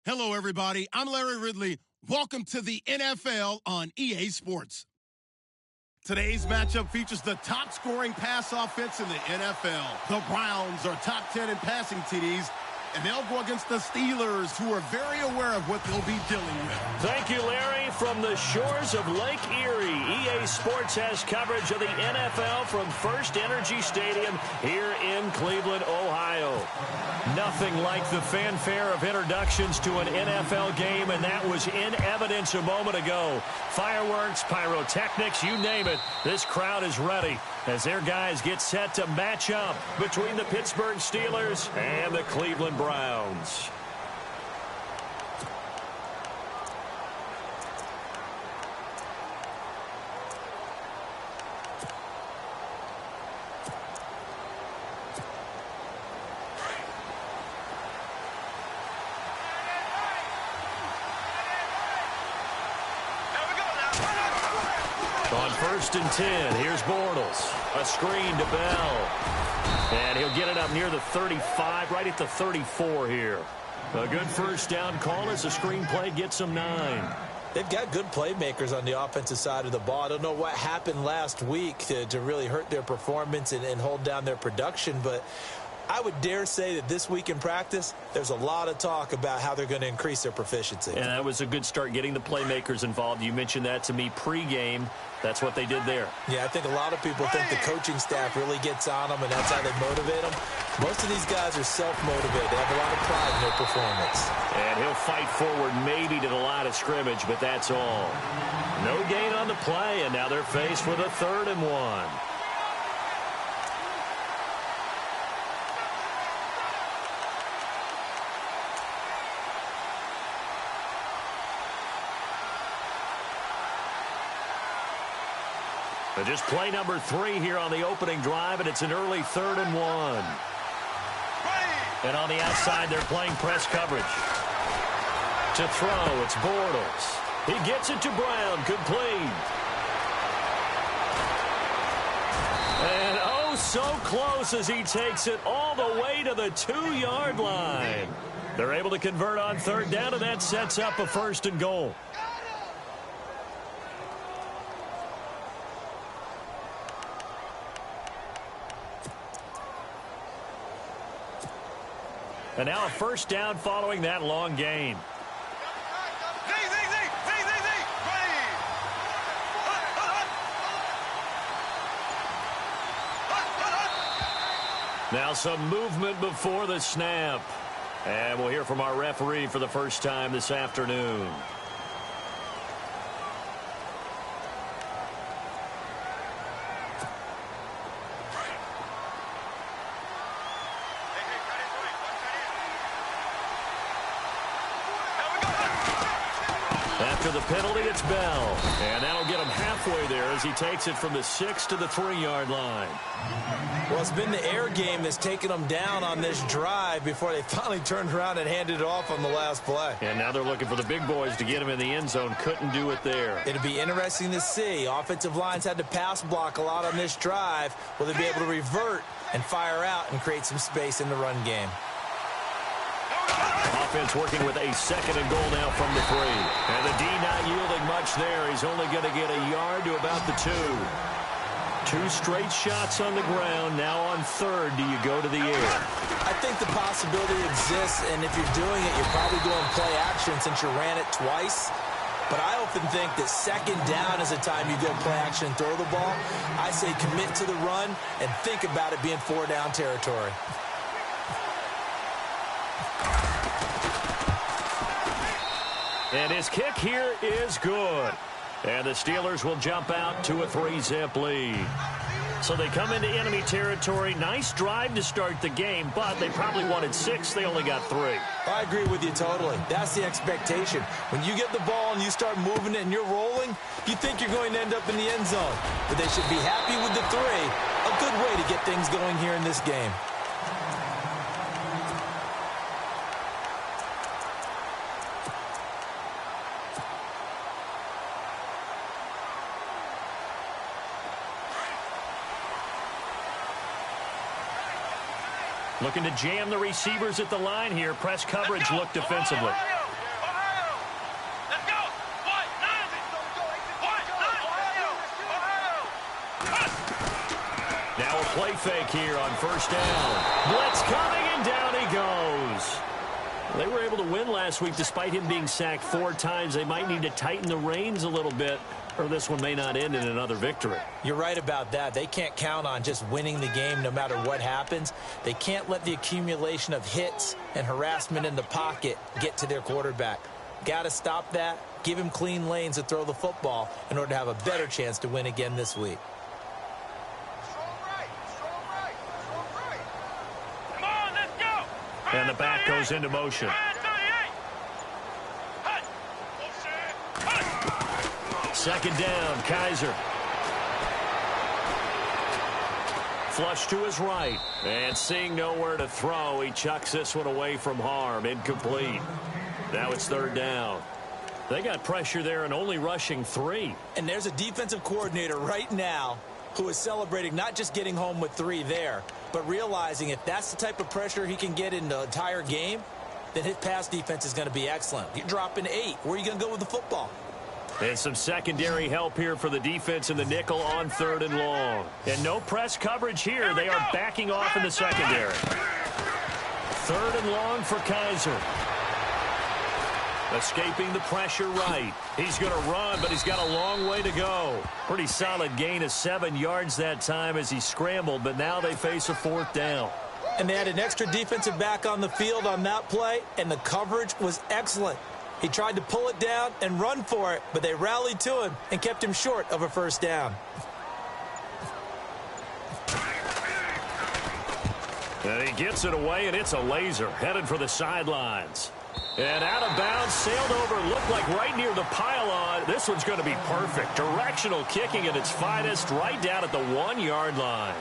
Hello, everybody. I'm Larry Ridley. Welcome to the NFL on EA Sports. Today's matchup features the top-scoring pass offense in the NFL. The Browns are top 10 in passing TDs, and they'll go against the Steelers, who are very aware of what they'll be dealing with. Thank you, Larry. From the shores of Lake Erie, EA Sports has coverage of the NFL from First Energy Stadium here in Cleveland, Ohio. Nothing like the fanfare of introductions to an NFL game, and that was in evidence a moment ago. Fireworks, pyrotechnics, you name it. This crowd is ready as their guys get set to match up between the Pittsburgh Steelers and the Cleveland Browns. On 1st and 10, here's Bortles. A screen to Bell. And he'll get it up near the 35, right at the 34 here. A good first down call as the screen play gets them 9. They've got good playmakers on the offensive side of the ball. I don't know what happened last week to really hurt their performance and hold down their production, but I would dare say that this week in practice, there's a lot of talk about how they're going to increase their proficiency. And that was a good start getting the playmakers involved. You mentioned that to me pregame. That's what they did there. Yeah, I think a lot of people think the coaching staff really gets on them, and that's how they motivate them. Most of these guys are self-motivated. They have a lot of pride in their performance. And he'll fight forward maybe to the line of scrimmage, but that's all. No gain on the play, and now they're faced with a 3rd and 1. Just play number 3 here on the opening drive, and it's an early 3rd and 1. And on the outside, they're playing press coverage. To throw, it's Bortles. He gets it to Brown, complete. And oh, so close as he takes it all the way to the 2-yard line. They're able to convert on 3rd down, and that sets up a 1st and goal. And now a 1st down following that long gain. Now some movement before the snap. And we'll hear from our referee for the first time this afternoon. After the penalty, it's Bell. And that'll get him halfway there as he takes it from the 6 to the 3-yard line. Well, it's been the air game that's taken them down on this drive before they finally turned around and handed it off on the last play. And now they're looking for the big boys to get him in the end zone. Couldn't do it there. It'll be interesting to see. Offensive lines had to pass block a lot on this drive. Will they be able to revert and fire out and create some space in the run game? Offense working with a 2nd and goal now from the 3. And the D not yielding much there. He's only going to get a yard to about the 2. 2 straight shots on the ground. Now on 3rd, do you go to the air? I think the possibility exists, and if you're doing it, you're probably doing play action since you ran it twice. But I often think that 2nd down is the time you go play action and throw the ball. I say commit to the run and think about it being 4-down territory. And his kick here is good. And the Steelers will jump out to a 3-zip lead. So they come into enemy territory. Nice drive to start the game, but they probably wanted 6. They only got 3. I agree with you totally. That's the expectation. When you get the ball and you start moving it and you're rolling, you think you're going to end up in the end zone. But they should be happy with the 3. A good way to get things going here in this game. Looking to jam the receivers at the line here. Press coverage look defensively. Now a play fake here on first down. Blitz coming, and down he goes. They were able to win last week despite him being sacked 4 times. They might need to tighten the reins a little bit, or this one may not end in another victory. You're right about that. They can't count on just winning the game no matter what happens. They can't let the accumulation of hits and harassment in the pocket get to their quarterback. Got to stop that, give him clean lanes to throw the football in order to have a better chance to win again this week. And the back goes into motion. Second down, Kaiser. Flush to his right. And seeing nowhere to throw, he chucks this one away from harm. Incomplete. Now it's third down. They got pressure there and only rushing 3. And there's a defensive coordinator right now who is celebrating not just getting home with 3 there, but realizing if that's the type of pressure he can get in the entire game, then his pass defense is going to be excellent. You're dropping 8. Where are you going to go with the football? And some secondary help here for the defense in the nickel on 3rd and long. And no press coverage here. They are backing off in the secondary. 3rd and long for Kaiser. Escaping the pressure right. He's going to run, but he's got a long way to go. Pretty solid gain of 7 yards that time as he scrambled, but now they face a 4th down. And they had an extra defensive back on the field on that play, and the coverage was excellent. He tried to pull it down and run for it, but they rallied to him and kept him short of a 1st down. And he gets it away, and it's a laser headed for the sidelines. And out of bounds, sailed over, looked like right near the pylon. This one's going to be perfect. Directional kicking at its finest, right down at the 1-yard line.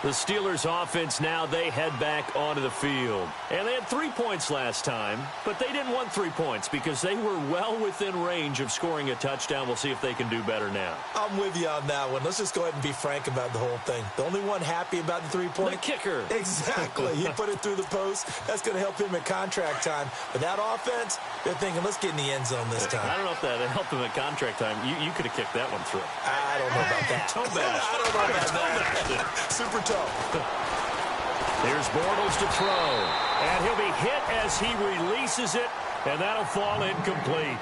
The Steelers offense now, they head back onto the field. And they had 3 points last time, but they didn't want 3 points because they were well within range of scoring a touchdown. We'll see if they can do better now. I'm with you on that one. Let's just go ahead and be frank about the whole thing. The only one happy about the 3-point? The kicker. Exactly. He put it through the post. That's going to help him at contract time. But that offense, they're thinking, let's get in the end zone this time. I don't know if that helped him at contract time. You could have kicked that one through. I don't know about that. Toe bash. I don't know about that. Super toe. Here's Bortles to throw. And he'll be hit as he releases it, and that'll fall incomplete.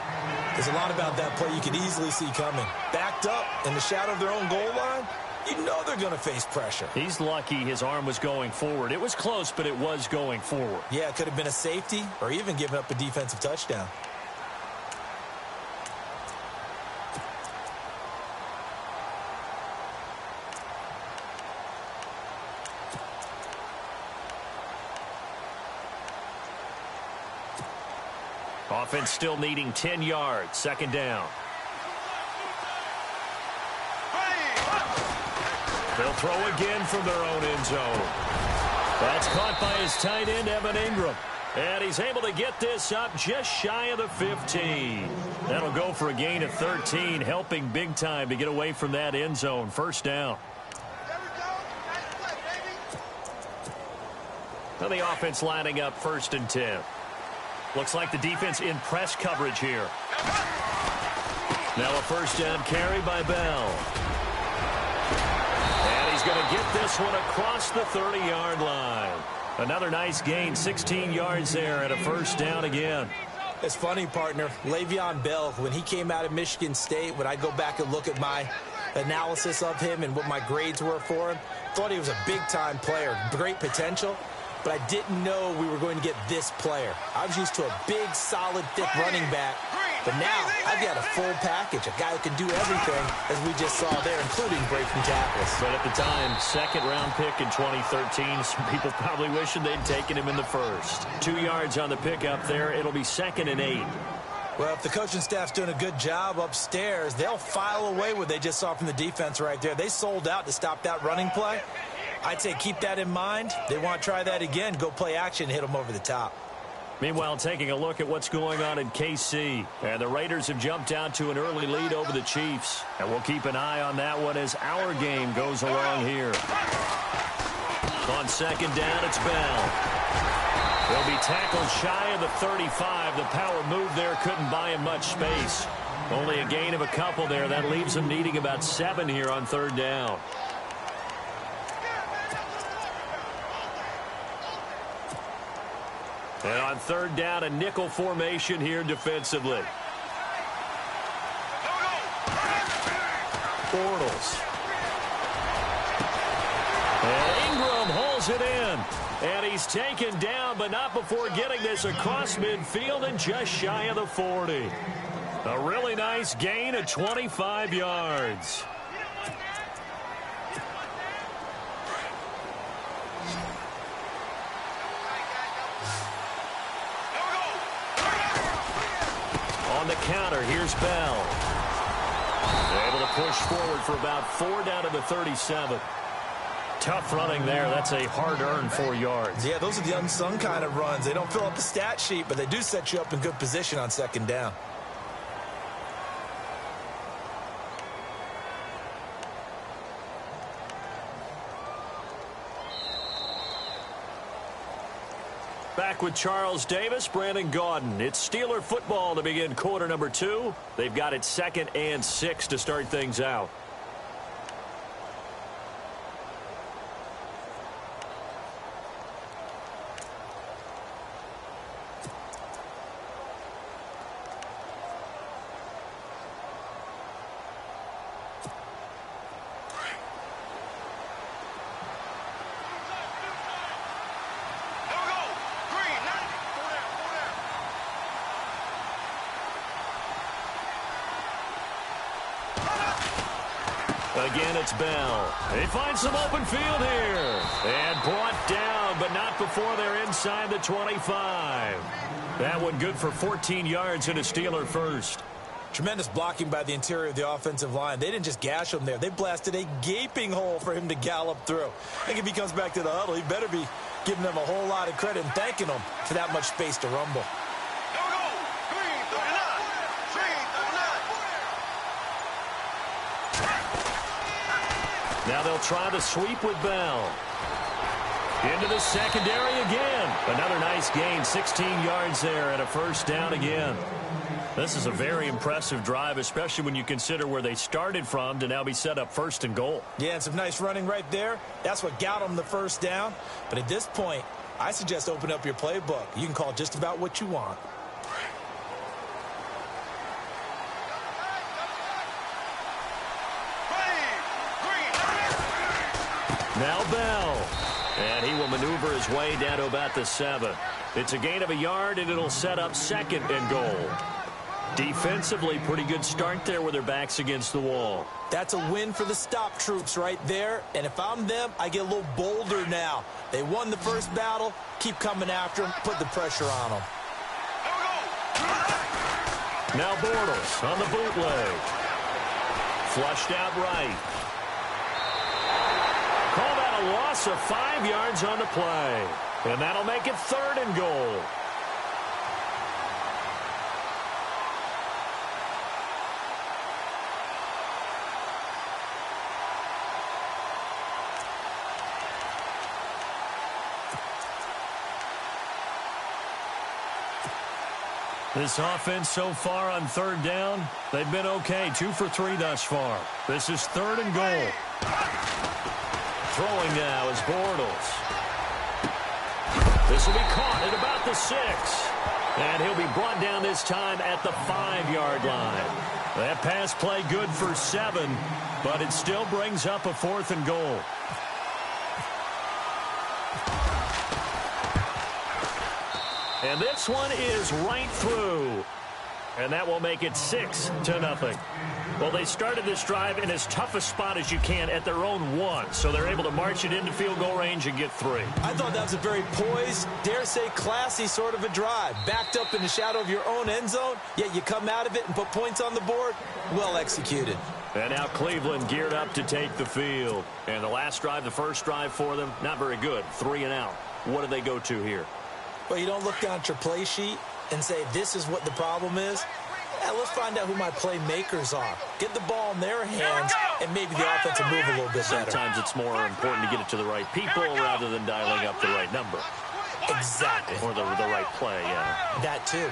There's a lot about that play you could easily see coming. Backed up in the shadow of their own goal line, you know they're going to face pressure. He's lucky his arm was going forward. It was close, but it was going forward. Yeah, it could have been a safety or even given up a defensive touchdown. Offense still needing 10 yards. 2nd down. They'll throw again from their own end zone. That's caught by his tight end, Evan Ingram. And he's able to get this up just shy of the 15. That'll go for a gain of 13, helping big time to get away from that end zone. 1st down. Now the offense lining up 1st and 10. Looks like the defense in press coverage here. Now a 1st down carry by Bell. And he's going to get this one across the 30-yard line. Another nice gain, 16 yards there, and a 1st down again. It's funny, partner. Le'Veon Bell, when he came out of Michigan State, when I go back and look at my analysis of him and what my grades were for him, thought he was a big-time player, great potential. But I didn't know we were going to get this player. I was used to a big, solid, thick running back. But now I've got a full package, a guy who can do everything, as we just saw there, including breaking tackles. But at the time, 2nd-round pick in 2013, some people probably wishing they'd taken him in the 1st. 2 yards on the pickup there. It'll be 2nd and 8. Well, if the coaching staff's doing a good job upstairs, they'll file away what they just saw from the defense right there. They sold out to stop that running play. I'd say keep that in mind. They want to try that again. Go play action, hit them over the top. Meanwhile, taking a look at what's going on in KC. And the Raiders have jumped out to an early lead over the Chiefs. And we'll keep an eye on that one as our game goes along here. On 2nd down, it's Bell. He'll be tackled shy of the 35. The power move there couldn't buy him much space. Only a gain of a couple there. That leaves them needing about 7 here on third down. And on third down, a nickel formation here defensively. Bortles. And Ingram holds it in. And he's taken down, but not before getting this across midfield and just shy of the 40. A really nice gain of 25 yards. On the counter, here's Bell. Able to push forward for about 4 down to the 37. Tough running there. That's a hard-earned 4 yards. Yeah, those are the unsung kind of runs. They don't fill up the stat sheet, but they do set you up in good position on second down. Back with Charles Davis, Brandon Gaudin. It's Steeler football to begin quarter number 2. They've got it 2nd and 6 to start things out. Again, it's Bell. They find some open field here. And brought down, but not before they're inside the 25. That one good for 14 yards and a Steeler first. Tremendous blocking by the interior of the offensive line. They didn't just gash him there. They blasted a gaping hole for him to gallop through. I think if he comes back to the huddle, he better be giving them a whole lot of credit and thanking them for that much space to rumble. Now they'll try the sweep with Bell. Into the secondary again. Another nice gain, 16 yards there and a first down again. This is a very impressive drive, especially when you consider where they started from to now be set up 1st and goal. Yeah, and some nice running right there. That's what got them the first down. But at this point, I suggest open up your playbook. You can call just about what you want. Now Bell. And he will maneuver his way down to about the 7. It's a gain of a yard, and it'll set up 2nd and goal. Defensively, pretty good start there with their backs against the wall. That's a win for the stop troops right there. And if I'm them, I get a little bolder now. They won the first battle. Keep coming after them. Put the pressure on them. Now Bortles on the bootleg. Flushed out right. Call that a loss of 5 yards on the play. And that'll make it 3rd and goal. This offense so far on 3rd down, they've been okay. 2 for 3 thus far. This is 3rd and goal. Throwing now is Bortles. This will be caught at about the 6. And he'll be brought down this time at the 5-yard line. That pass play good for 7, but it still brings up a 4th and goal. And this one is right through. And that will make it 6-0. Well, they started this drive in as tough a spot as you can at their own 1. So they're able to march it into field goal range and get 3. I thought that was a very poised, dare say classy sort of a drive. Backed up in the shadow of your own end zone, yet you come out of it and put points on the board. Well executed. And now Cleveland geared up to take the field. And the last drive, the first drive for them, not very good. 3 and out. What do they go to here? Well, you don't look down at your play sheet and say, this is what the problem is. Yeah, let's find out who my playmakers are. Get the ball in their hands, and maybe the offense will move a little bit better. Sometimes it's more important to get it to the right people rather than dialing up the right number. Exactly. Or the right play, yeah. That too.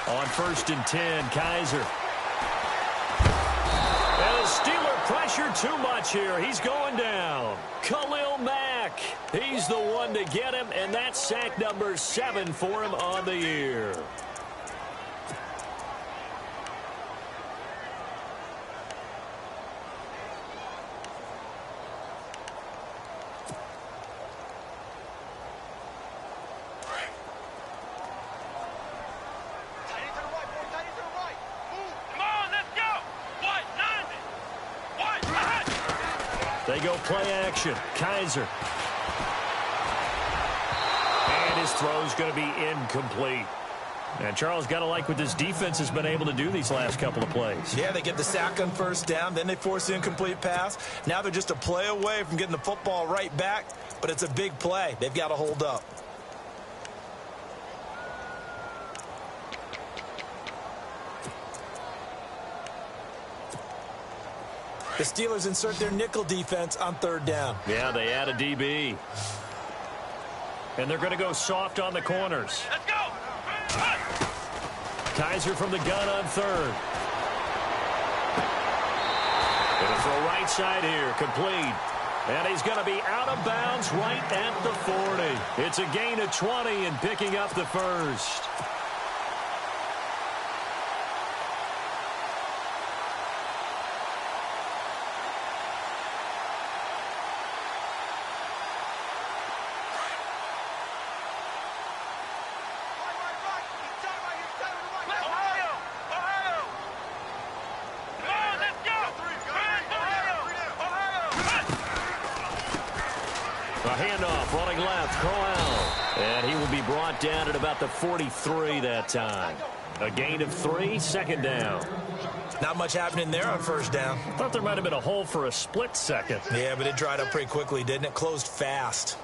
On 1st and 10, Kaiser. And the Steeler pressure too much here. He's going down. Khalil Mack. He's the one to get him, and that's sack number 7 for him on the year. They go play action. Kaiser. And his throw's going to be incomplete. And Charles, got to like what this defense has been able to do these last couple of plays. Yeah, they get the sack on 1st down, then they force the incomplete pass. Now they're just a play away from getting the football right back, but it's a big play. They've got to hold up. The Steelers insert their nickel defense on 3rd down. Yeah, they add a DB. And they're going to go soft on the corners. Let's go! Kaiser from the gun on 3rd. Going to throw right side here, complete. And he's going to be out of bounds right at the 40. It's a gain of 20 and picking up the 1st. Handoff, running left, Crowell. And he will be brought down at about the 43 that time. A gain of 3, 2nd down. Not much happening there on 1st down. Thought there might have been a hole for a split second. Yeah, but it dried up pretty quickly, didn't it? Closed fast.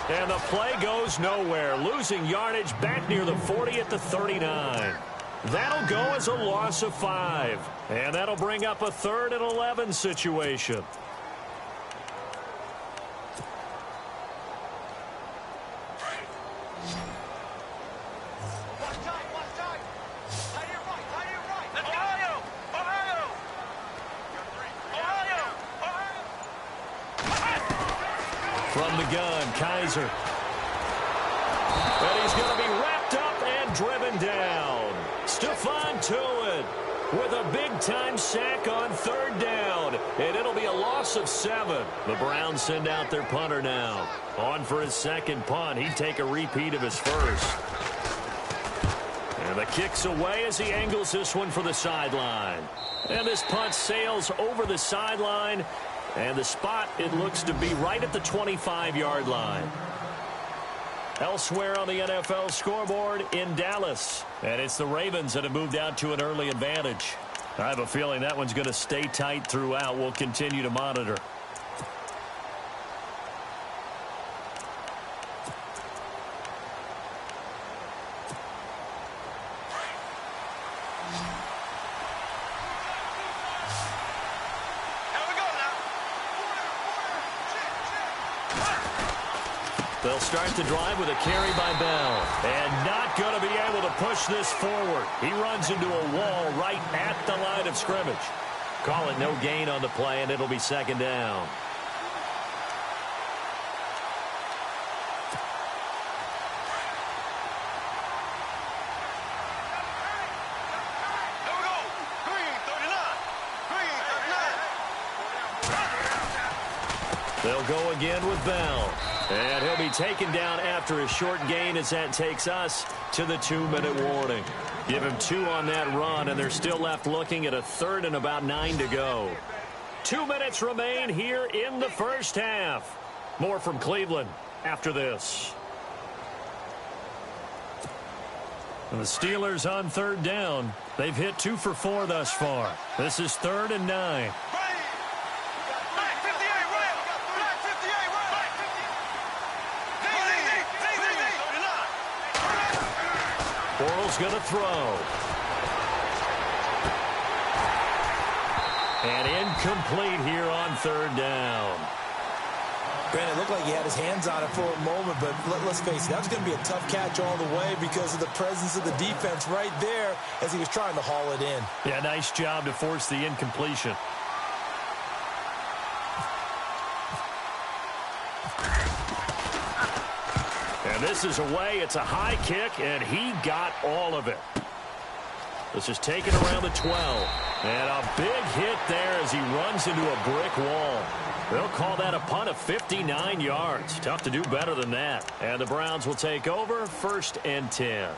And the play goes nowhere, losing yardage back near the 40 at the 39. That'll go as a loss of 5. And that'll bring up a 3rd and 11 situation. From the gun, Kaiser. And he's going to be wrapped up and driven down. Stephon Tuitt with a big-time sack on 3rd down. And it'll be a loss of 7. The Browns send out their punter now. On for his 2nd punt. He'd take a repeat of his 1st. And the kick's away as he angles this one for the sideline. And this punt sails over the sideline. And the spot, it looks to be right at the 25-yard line. Elsewhere on the NFL scoreboard in Dallas. And it's the Ravens that have moved out to an early advantage. I have a feeling that one's going to stay tight throughout. We'll continue to monitor. They'll start the drive with a carry by Bell. And not going to be able to push this forward. He runs into a wall right at the line of scrimmage. Call it no gain on the play, and it'll be 2nd down. They'll go again with Bell. And he'll be taken down after a short gain as that takes us to the 2-minute warning. Give him 2 on that run, and they're still left looking at a 3rd and about 9 to go. 2 minutes remain here in the 1st half. More from Cleveland after this. And the Steelers on 3rd down. They've hit 2 for 4 thus far. This is 3rd and 9. He's going to throw. And incomplete here on third down. Granted, it looked like he had his hands on it for a moment, but let's face it, that was going to be a tough catch all the way because of the presence of the defense right there as he was trying to haul it in. Yeah, nice job to force the incompletion. And this is away. It's a high kick, and he got all of it. This is taken around the 12. And a big hit there as he runs into a brick wall. They'll call that a punt of 59 yards. Tough to do better than that. And the Browns will take over, 1st and 10.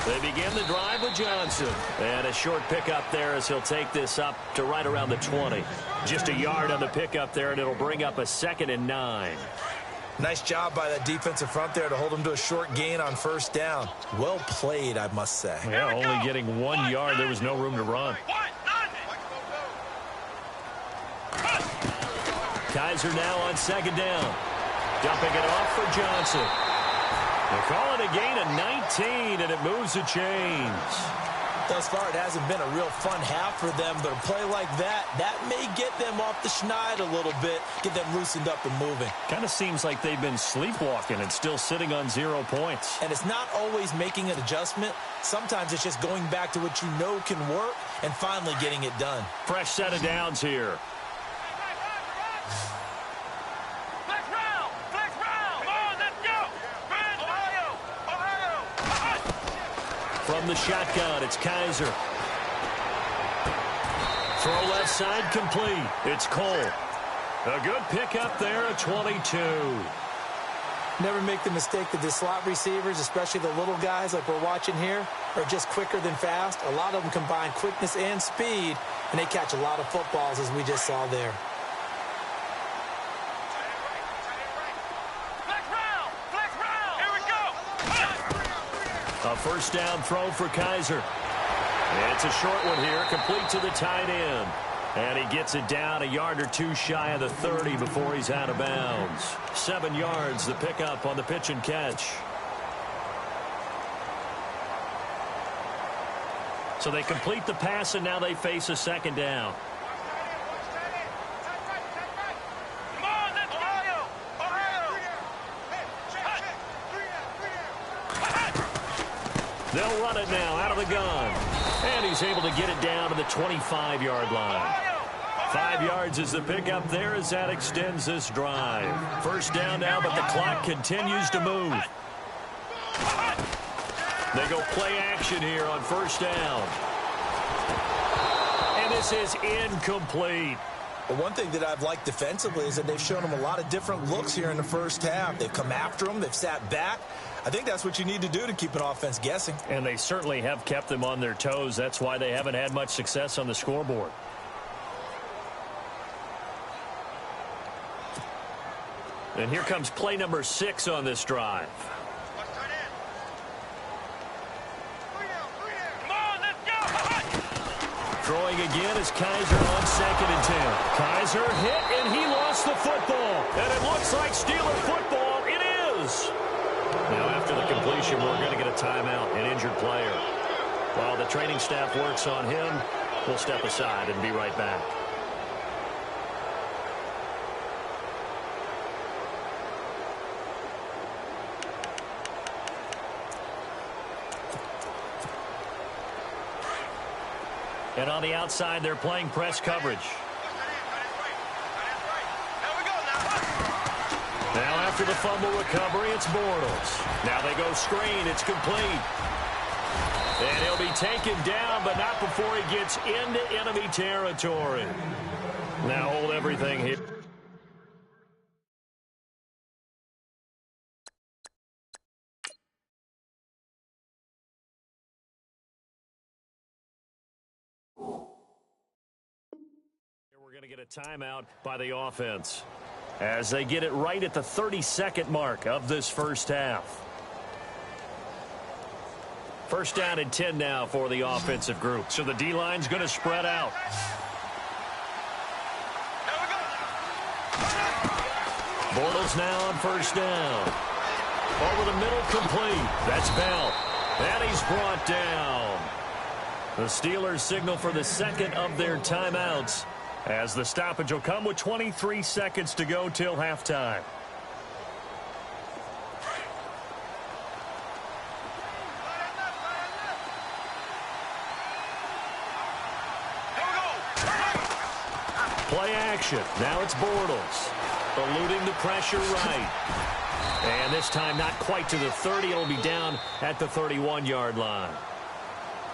They begin the drive with Johnson. And a short pickup there as he'll take this up to right around the 20. Just a yard on the pickup there, and it'll bring up a 2nd and 9. Nice job by that defensive front there to hold him to a short gain on 1st down. Well played, I must say. Yeah, only getting 1 yard. There was no room to run. Kaiser now on 2nd down. Dumping it off for Johnson. They're calling a gain of 19, and it moves the chains. Thus far, it hasn't been a real fun half for them, but a play like that may get them off the schneid a little bit, get them loosened up and moving. Kind of seems like they've been sleepwalking and still sitting on 0 points. And it's not always making an adjustment. Sometimes it's just going back to what you know can work and finally getting it done. Fresh set of downs here. From the shotgun, it's Kaiser. Throw left side complete. It's Cole. A good pickup there at 22. Never make the mistake that the slot receivers, especially the little guys like we're watching here, are just quicker than fast. A lot of them combine quickness and speed, and they catch a lot of footballs as we just saw there. A 1st down throw for Kaiser. It's a short one here, complete to the tight end. And he gets it down a yard or 2 shy of the 30 before he's out of bounds. 7 yards, the pickup on the pitch and catch. So they complete the pass, and now they face a 2nd down. They'll run it now out of the gun. And he's able to get it down to the 25-yard line. 5 yards is the pickup there as that extends this drive. 1st down now, but the clock continues to move. They go play action here on 1st down. And this is incomplete. Well, one thing that I've liked defensively is that they've shown them a lot of different looks here in the 1st half. They've come after them. They've sat back. I think that's what you need to do to keep an offense guessing. And they certainly have kept them on their toes. That's why they haven't had much success on the scoreboard. And here comes play number 6 on this drive. Throwing again is Kaiser on 2nd and 10. Kaiser hit, and he lost the football. And it looks like Steeler football. It is. Now, after the completion, we're going to get a timeout, an injured player. While the training staff works on him, we'll step aside and be right back. And on the outside, they're playing press coverage. Now after the fumble recovery, it's Bortles. Now they go screen. It's complete. And he'll be taken down, but not before he gets into enemy territory. Now hold everything here. We're going to get a timeout by the offense as they get it right at the 32nd mark of this 1st half. First down and 10 now for the offensive group. So the D-line's going to spread out. Bortles now on first down. Over the middle, complete. That's Bell. And he's brought down. The Steelers signal for the second of their timeouts, as the stoppage will come with 23 seconds to go till halftime. Play action. Now it's Bortles. Eluding the pressure right. And this time not quite to the 30. It'll be down at the 31-yard line.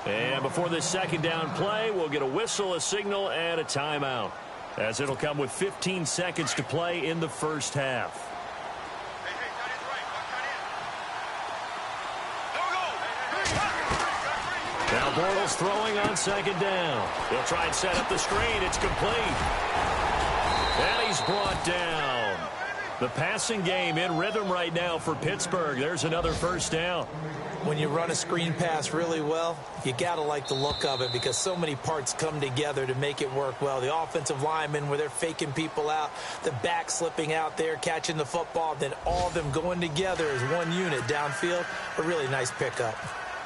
And before this second down play, we'll get a whistle, a signal, and a timeout, as it'll come with 15 seconds to play in the first half. Now Bortles throwing on second down. He'll try and set up the screen. It's complete. And he's brought down. The passing game in rhythm right now for Pittsburgh. There's another first down. When you run a screen pass really well, you got to like the look of it, because so many parts come together to make it work well. The offensive linemen, where they're faking people out, the back slipping out there, catching the football, then all of them going together as one unit downfield. A really nice pickup.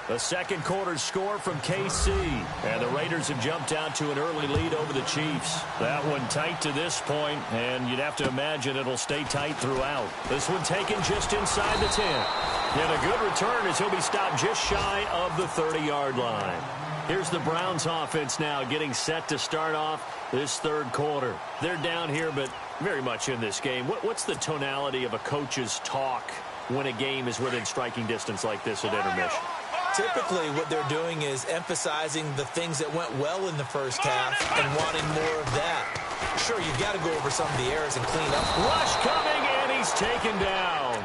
The second quarter score from KC, and the Raiders have jumped out to an early lead over the Chiefs. That one tight to this point, and you'd have to imagine it'll stay tight throughout. This one taken just inside the 10. And a good return as he'll be stopped just shy of the 30-yard line. Here's the Browns offense now getting set to start off this third quarter. They're down here, but very much in this game. What's the tonality of a coach's talk when a game is within striking distance like this at intermission? Typically, what they're doing is emphasizing the things that went well in the first half and wanting more of that. Sure, you've got to go over some of the errors and clean up. Rush coming, and he's taken down.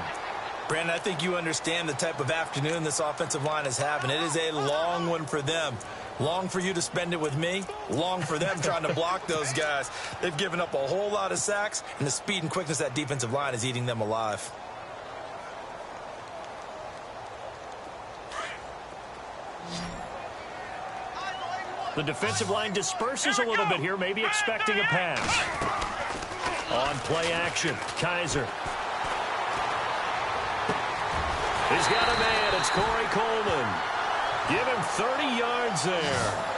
Brandon, I think you understand the type of afternoon this offensive line is having. It is a long one for them. Long for you to spend it with me. Long for them trying to block those guys. They've given up a whole lot of sacks, and the speed and quickness of that defensive line is eating them alive. The defensive line disperses a little bit here, maybe expecting a pass. On play action, Kaiser. He's got a man. It's Corey Coleman. Give him 30 yards there.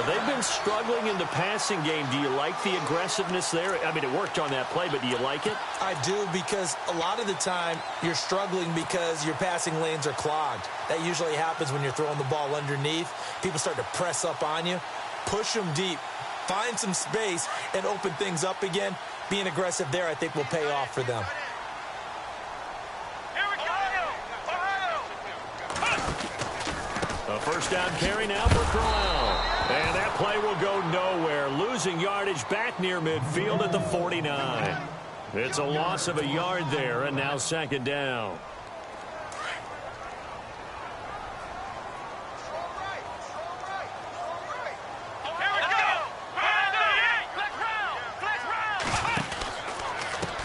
They've been struggling in the passing game. Do you like the aggressiveness there? I mean, it worked on that play, but do you like it? I do, because a lot of the time you're struggling because your passing lanes are clogged. That usually happens when you're throwing the ball underneath. People start to press up on you. Push them deep. Find some space and open things up again. Being aggressive there, I think, will pay off for them. A first down carry now for Crowell. And that play will go nowhere. Losing yardage back near midfield at the 49. It's a loss of a yard there, and now second down.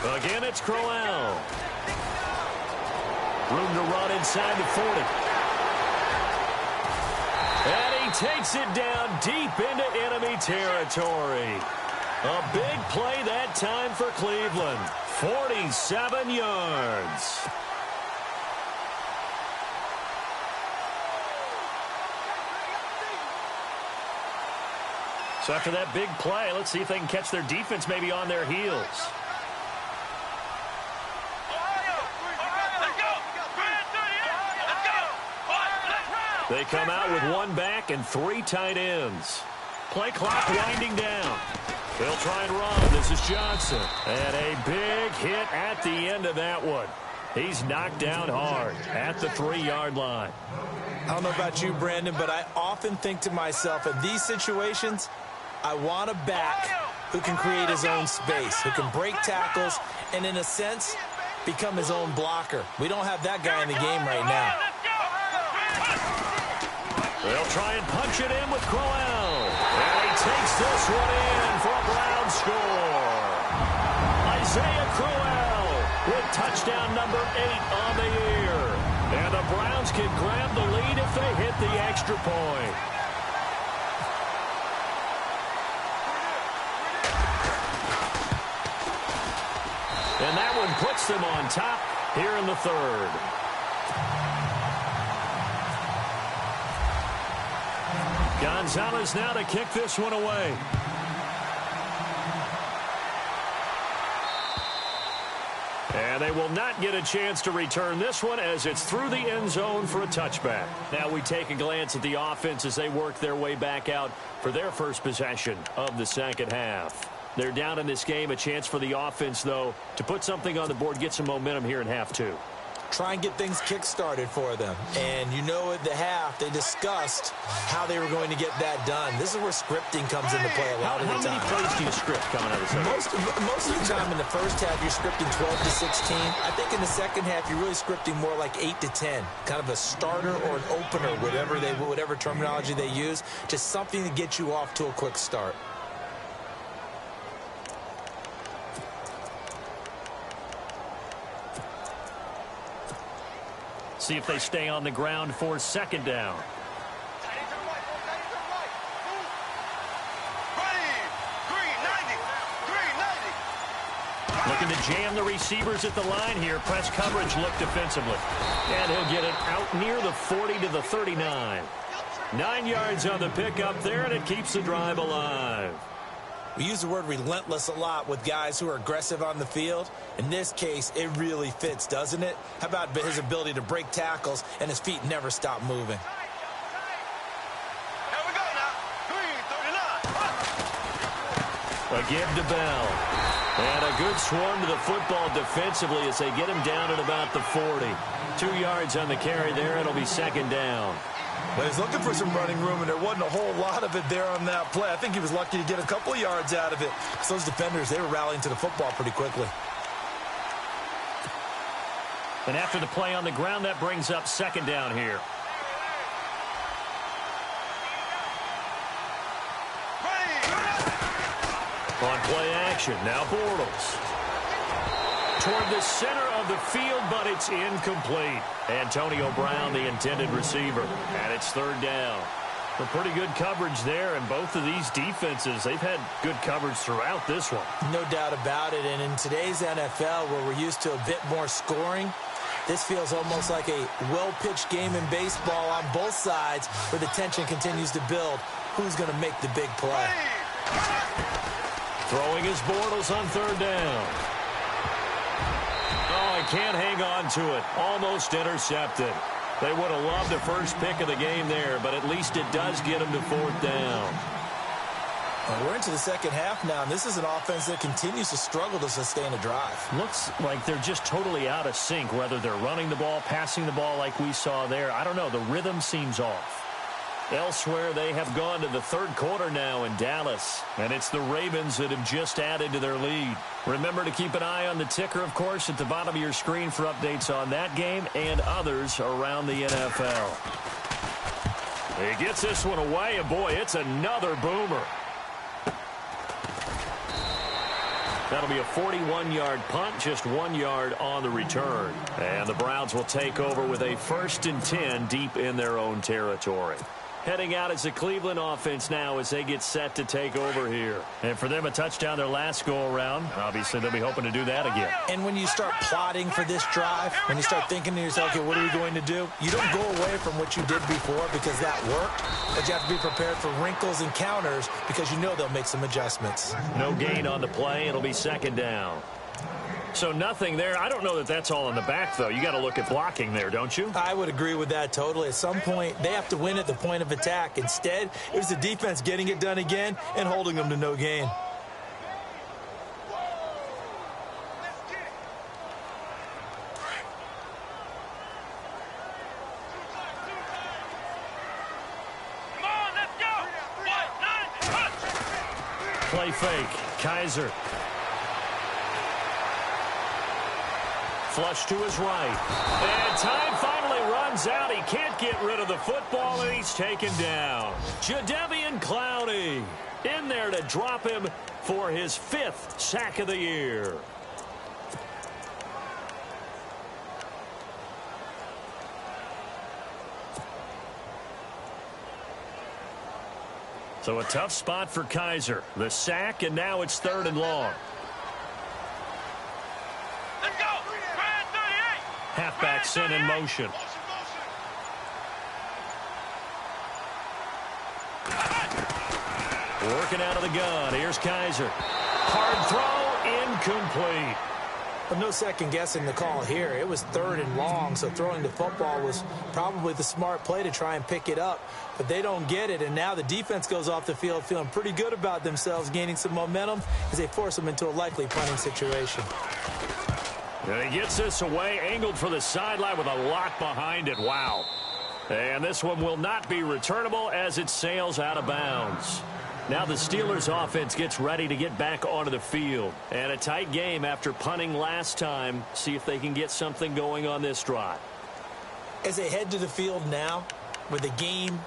Again, it's Crowell. Room to run inside the 40. And he takes it down deep into enemy territory. A big play that time for Cleveland. 47 yards. So after that big play, let's see if they can catch their defense maybe on their heels. They come out with one back and three tight ends. Play clock winding down. They'll try and run. This is Johnson. And a big hit at the end of that one. He's knocked down hard at the 3-yard line. I don't know about you, Brandon, but I often think to myself, in these situations, I want a back who can create his own space, who can break tackles, and in a sense, become his own blocker. We don't have that guy in the game right now. They'll try and punch it in with Crowell. And he takes this one in for a Brown score. Isaiah Crowell with touchdown number 8 on the year. And the the Browns can grab the lead if they hit the extra point. And that one puts them on top here in the third. Gonzalez now to kick this one away. And they will not get a chance to return this one as it's through the end zone for a touchback. Now we take a glance at the offense as they work their way back out for their first possession of the second half. They're down in this game. A chance for the offense, though, to put something on the board, get some momentum here in half two. Try and get things kick-started for them. And you know at the half, they discussed how they were going to get that done. This is where scripting comes into play a lot of the time. How many plays do you script coming out of the second? Most of the time in the first half, you're scripting 12 to 16. I think in the second half, you're really scripting more like 8 to 10. Kind of a starter or an opener, whatever terminology they use. Just something to get you off to a quick start. See if they stay on the ground for second down. Looking to jam the receivers at the line here. Press coverage look defensively. And he'll get it out near the 40 to the 39. 9 yards on the pickup there, and it keeps the drive alive. We use the word relentless a lot with guys who are aggressive on the field. In this case, it really fits, doesn't it? How about his ability to break tackles and his feet never stop moving? Here we go now. 3:39. A give to Bell. And a good swarm to the football defensively as they get him down at about the 40. 2 yards on the carry there. It'll be second down. Well, he's looking for some running room, and there wasn't a whole lot of it there on that play. I think he was lucky to get a couple of yards out of it. So those defenders, they were rallying to the football pretty quickly. And after the play on the ground, that brings up second down here. On play action, now Bortles. Toward the center of the field, but it's incomplete. Antonio Brown, the intended receiver, and it's third down. A pretty good coverage there, and both of these defenses, they've had good coverage throughout this one. No doubt about it, and in today's NFL, where we're used to a bit more scoring, this feels almost like a well-pitched game in baseball on both sides, where the tension continues to build. Who's going to make the big play? Throwing his Bortles on third down. Oh, he can't hang on to it. Almost intercepted. They would have loved the first pick of the game there, but at least it does get them to fourth down. Well, we're into the second half now, and this is an offense that continues to struggle to sustain a drive. Looks like they're just totally out of sync, whether they're running the ball, passing the ball like we saw there. I don't know. The rhythm seems off. Elsewhere, they have gone to the third quarter now in Dallas, and it's the Ravens that have just added to their lead. Remember to keep an eye on the ticker, of course, at the bottom of your screen for updates on that game and others around the NFL. He gets this one away, and boy, it's another boomer. That'll be a 41-yard punt, just 1 yard on the return. And the Browns will take over with a 1st and 10 deep in their own territory. Heading out as the Cleveland offense now as they get set to take over here. And for them, a touchdown their last go-around. Obviously, they'll be hoping to do that again. And when you start plotting for this drive, when you start thinking to yourself, okay, what are we going to do? You don't go away from what you did before because that worked, but you have to be prepared for wrinkles and counters because you know they'll make some adjustments. No gain on the play. It'll be second down. So nothing there. I don't know that that's all in the back, though. You got to look at blocking there, don't you? I would agree with that totally. At some point, they have to win at the point of attack. Instead, it was the defense getting it done again and holding them to no gain. Play fake. Kaiser. Flush to his right. And time finally runs out. He can't get rid of the football, and he's taken down. Jadeveon Clowney in there to drop him for his 5th sack of the year. So a tough spot for Kaiser. The sack, and now it's 3rd and long. Let's go. Brand 38. Halfback sent in motion. Working out of the gun. Here's Kaiser. Hard throw, incomplete. Well, no second guessing the call here. It was 3rd and long, so throwing the football was probably the smart play to try and pick it up. But they don't get it, and now the defense goes off the field feeling pretty good about themselves, gaining some momentum as they force them into a likely punting situation. And he gets this away, angled for the sideline with a lot behind it. Wow. And this one will not be returnable as it sails out of bounds. Now the Steelers offense gets ready to get back onto the field. And a tight game after punting last time. See if they can get something going on this drive. As they head to the field now, with the game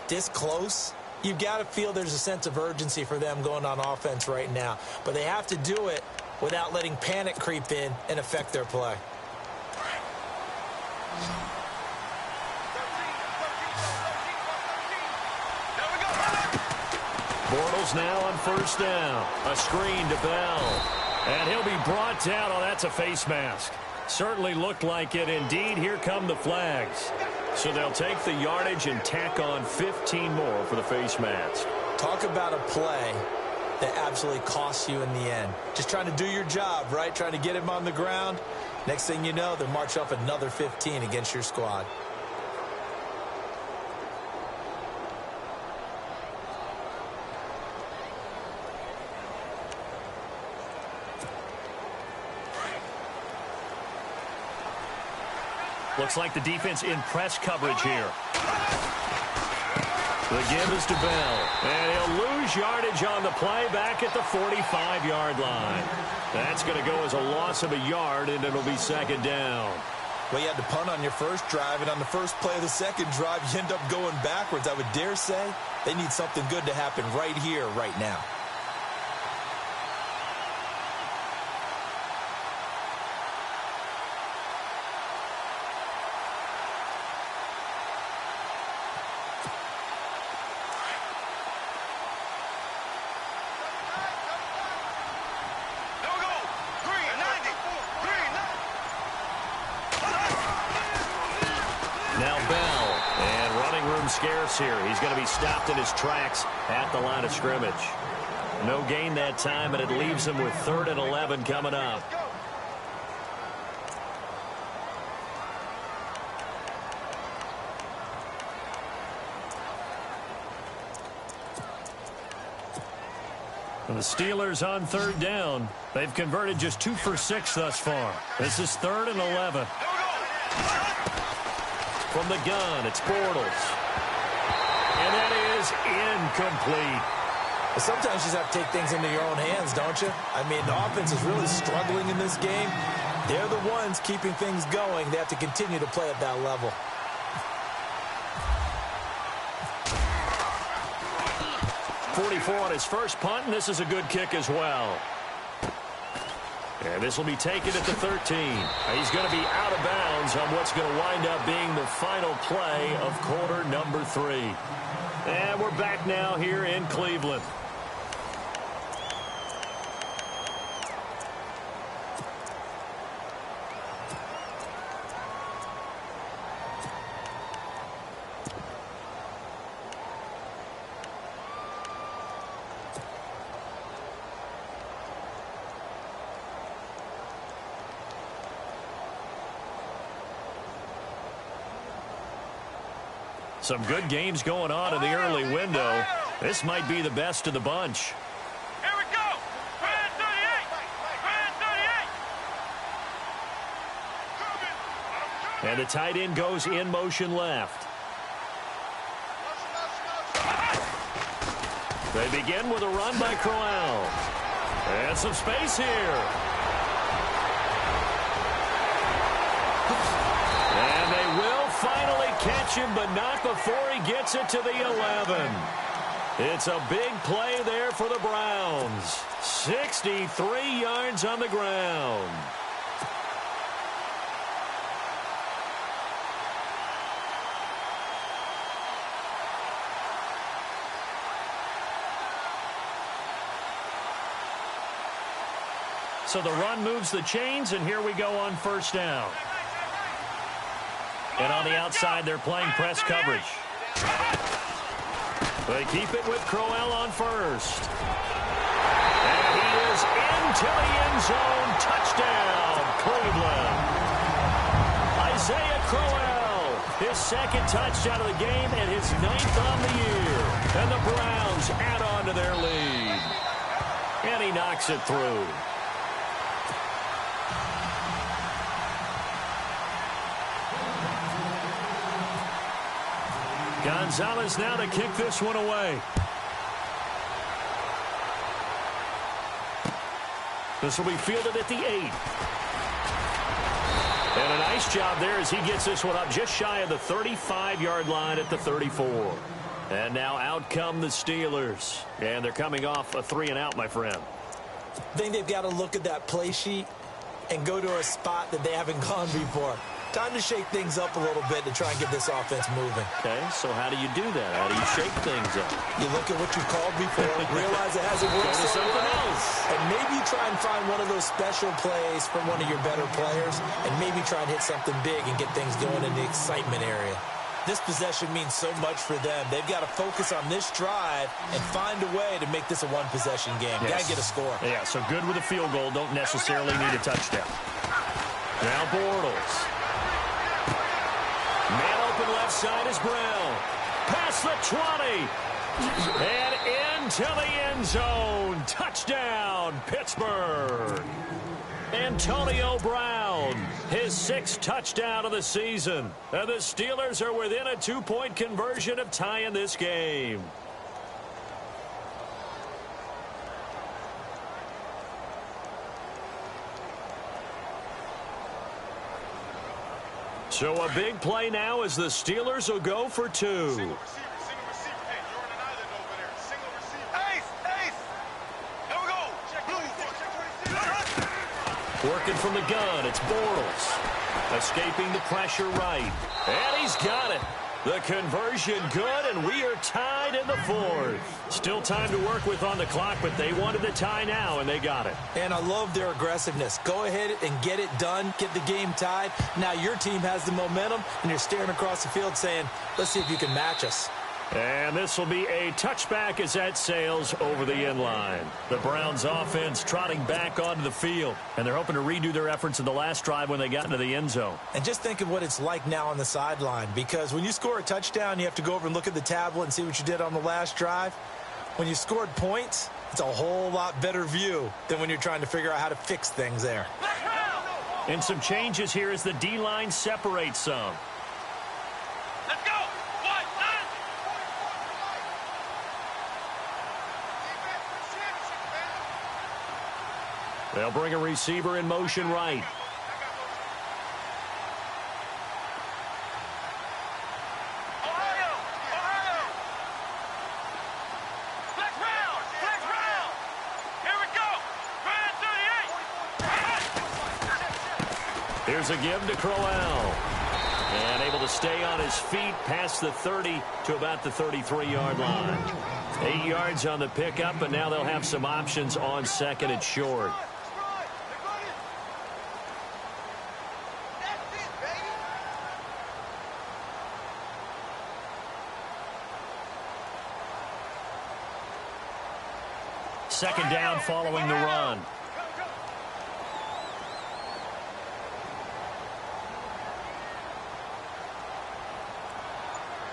this close, you've got to feel there's a sense of urgency for them going on offense right now. But they have to do it without letting panic creep in and affect their play. Bortles now on 1st down. A screen to Bell. And he'll be brought down. Oh, that's a face mask. Certainly looked like it. Indeed, here come the flags. So they'll take the yardage and tack on 15 more for the face mask. Talk about a play that absolutely costs you in the end. Just trying to do your job, right? Trying to get him on the ground. Next thing you know, they'll march up another 15 against your squad. Looks like the defense in press coverage here. The give is to Bell. And he'll lose yardage on the play back at the 45-yard line. That's going to go as a loss of a yard, and it'll be 2nd down. Well, you had to punt on your first drive, and on the first play of the second drive, you end up going backwards. I would dare say they need something good to happen right here, right now. Now Bell, and running room scarce here. He's going to be stopped in his tracks at the line of scrimmage. No gain that time, and it leaves him with 3rd and 11 coming up. And the Steelers on 3rd down. They've converted just 2 for 6 thus far. This is 3rd and 11. From the gun, it's Bortles. And that is incomplete. Sometimes you just have to take things into your own hands, don't you? I mean, the offense is really struggling in this game. They're the ones keeping things going. They have to continue to play at that level. .44 on his first punt, and this is a good kick as well. And this will be taken at the 13. He's going to be out of bounds on what's going to wind up being the final play of quarter number 3. And we're back now here in Cleveland. Some good games going on in the early window. This might be the best of the bunch. Here we go. Brand 38. Brand 38. And the tight end goes in motion left. They begin with a run by Crowell. And some space here. And they will finally catch him, but not before he gets it to the 11. It's a big play there for the Browns. 63 yards on the ground. So the run moves the chains, and here we go on first down. And on the outside, they're playing press coverage. They keep it with Crowell on first. And he is into the end zone. Touchdown, Cleveland. Isaiah Crowell, his second touchdown of the game and his 9th on the year. And the Browns add on to their lead. And he knocks it through. Gonzalez now to kick this one away. This will be fielded at the 8. And a nice job there as he gets this one up just shy of the 35-yard line at the 34. And now out come the Steelers. And they're coming off a 3-and-out, my friend. I think they've got to look at that play sheet and go to a spot that they haven't gone before. Time to shake things up a little bit to try and get this offense moving. Okay, so how do you do that? How do you shake things up? You look at what you called before, realize it hasn't worked so something well, else. and maybe you try and find one of those special plays from one of your better players, and maybe try and hit something big and get things going in the excitement area. This possession means so much for them. They've got to focus on this drive and find a way to make this a one-possession game. Yes. Got to get a score. Yeah, so good with a field goal. Don't necessarily need a touchdown. Now Bortles. Man open left side is Brown. Past the 20. And into the end zone. Touchdown, Pittsburgh. Antonio Brown, his 6th touchdown of the season. And the Steelers are within a 2-point conversion of tying this game. So a big play now as the Steelers will go for 2. Single receiver. Hey, you're on an island over there. Single receiver. Ace. Here we go. Check. Working from the gun, it's Bortles. Escaping the pressure right. And he's got it. The conversion good, and we are tied in the 4th. Still time to work with on the clock, but they wanted the tie now, and they got it. And I love their aggressiveness. Go ahead and get it done. Get the game tied. Now your team has the momentum, and you're staring across the field saying, let's see if you can match us. And this will be a touchback as that sails over the end line. The Browns offense trotting back onto the field, and they're hoping to redo their efforts in the last drive when they got into the end zone. And just think of what it's like now on the sideline, because when you score a touchdown, you have to go over and look at the tablet and see what you did on the last drive. When you scored points, it's a whole lot better view than when you're trying to figure out how to fix things there. And some changes here as the D-line separates some. Let's go. They'll bring a receiver in motion right. Ohio. Flex round. Here we go. Brand 38. Here's a give to Crowell. And able to stay on his feet past the 30 to about the 33-yard line. 8 yards on the pickup, but now they'll have some options on second and short. Second down following the run.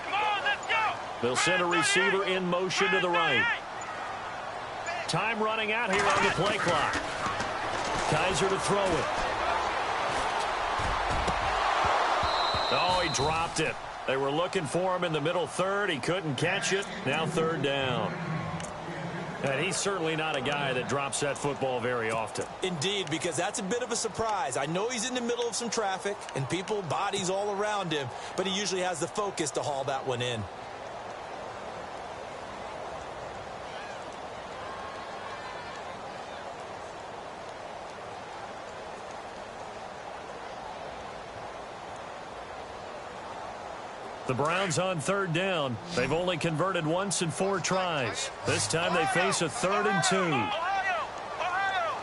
Come on, let's go. They'll send a receiver in motion to the right. Time running out here on the play clock. Kaiser to throw it. Oh, he dropped it. They were looking for him in the middle third. He couldn't catch it. Now third down. And he's certainly not a guy that drops that football very often. Indeed, because that's a bit of a surprise. I know he's in the middle of some traffic and people, bodies all around him, but he usually has the focus to haul that one in. The Browns on third down. They've only converted once in 4 tries. This time they face a 3rd and 2. Ohio.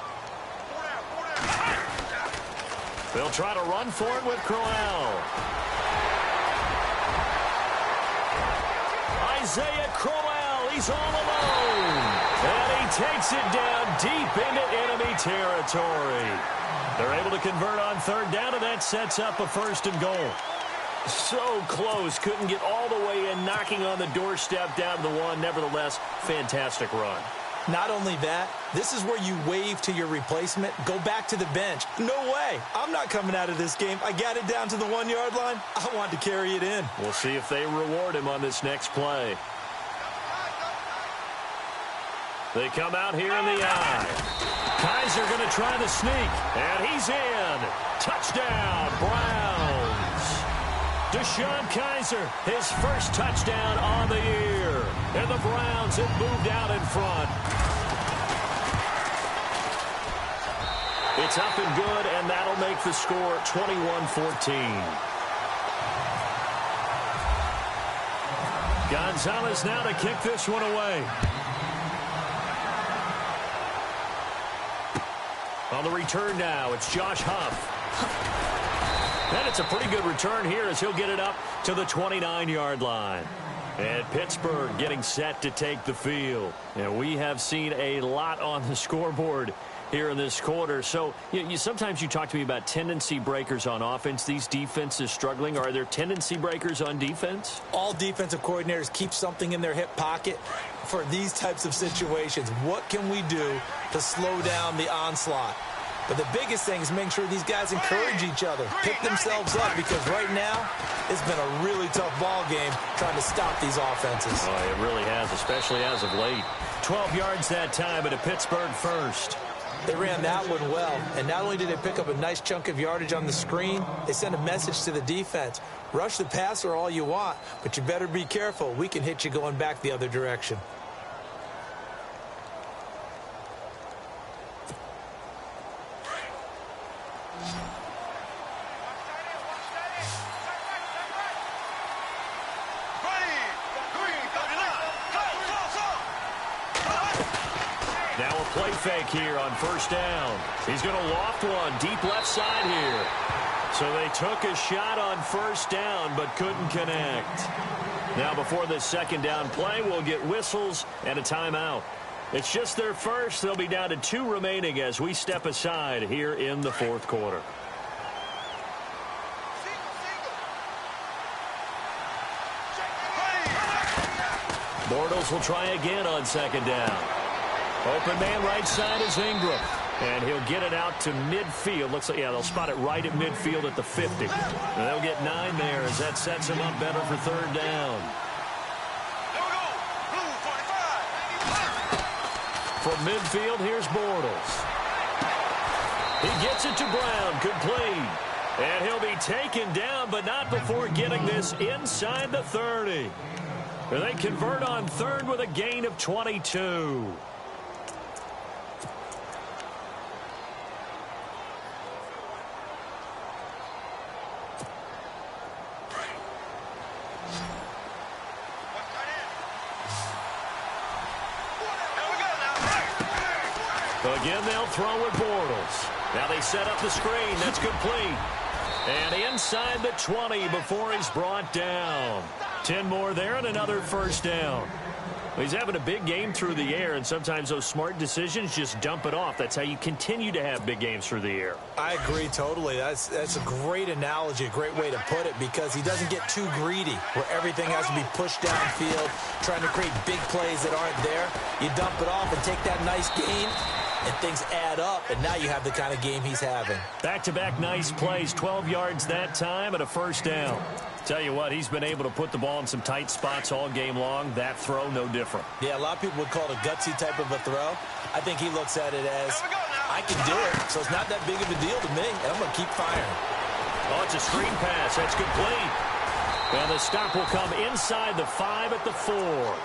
They'll try to run for it with Crowell. Isaiah Crowell, he's all alone. And he takes it down deep into enemy territory. They're able to convert on third down, and that sets up a 1st and goal. So close, couldn't get all the way in, knocking on the doorstep down to the 1. Nevertheless, fantastic run. Not only that, this is where you wave to your replacement, go back to the bench. No way. I'm not coming out of this game. I got it down to the 1-yard line. I want to carry it in. We'll see if they reward him on this next play. They come out here in the eye. Kaiser going to try the sneak, and he's in. Touchdown, Browns. Deshaun Kaiser, his first touchdown on the year. And the Browns have moved out in front. It's up and good, and that'll make the score 21-14. Gonzalez now to kick this one away. On the return now, it's Josh Huff. And it's a pretty good return here as he'll get it up to the 29-yard line. And Pittsburgh getting set to take the field. And we have seen a lot on the scoreboard here in this quarter. So sometimes you talk to me about tendency breakers on offense. These defenses struggling. Are there tendency breakers on defense? All defensive coordinators keep something in their hip pocket for these types of situations. What can we do to slow down the onslaught? But the biggest thing is making sure these guys encourage each other, pick themselves up, because right now it's been a really tough ball game trying to stop these offenses. Oh, it really has, especially as of late. 12 yards that time, and a Pittsburgh first. They ran that one well, and not only did they pick up a nice chunk of yardage on the screen, they sent a message to the defense. Rush the passer all you want, but you better be careful. We can hit you going back the other direction. Play fake here on first down. He's going to loft one deep left side here. So they took a shot on first down but couldn't connect. Now before this second down play, we'll get whistles and a timeout. It's just their first. They'll be down to 2 remaining as we step aside here in the fourth quarter. Bortles will try again on second down. Open man right side is Ingram. And he'll get it out to midfield. Looks like, yeah, they'll spot it right at midfield at the 50. And they'll get 9 there as that sets him up better for third down. From midfield, here's Bortles. He gets it to Brown, complete. And he'll be taken down, but not before getting this inside the 30. And they convert on third with a gain of 22. Again, they'll throw with Bortles. Now they set up the screen. That's complete. And inside the 20 before he's brought down. 10 more there and another first down. He's having a big game through the air, and sometimes those smart decisions just dump it off. That's how you continue to have big games through the air. I agree totally. That's a great analogy, a great way to put it, because he doesn't get too greedy where everything has to be pushed downfield, trying to create big plays that aren't there. You dump it off and take that nice gain, and things add up, and now you have the kind of game he's having. Back-to-back nice plays, 12 yards that time and a first down. Tell you what, he's been able to put the ball in some tight spots all game long. That throw, no different. Yeah, a lot of people would call it a gutsy type of a throw. I think he looks at it as, I can do it, so it's not that big of a deal to me, and I'm going to keep firing. Oh, it's a screen pass. That's complete. And the stop will come inside the 5 at the 4.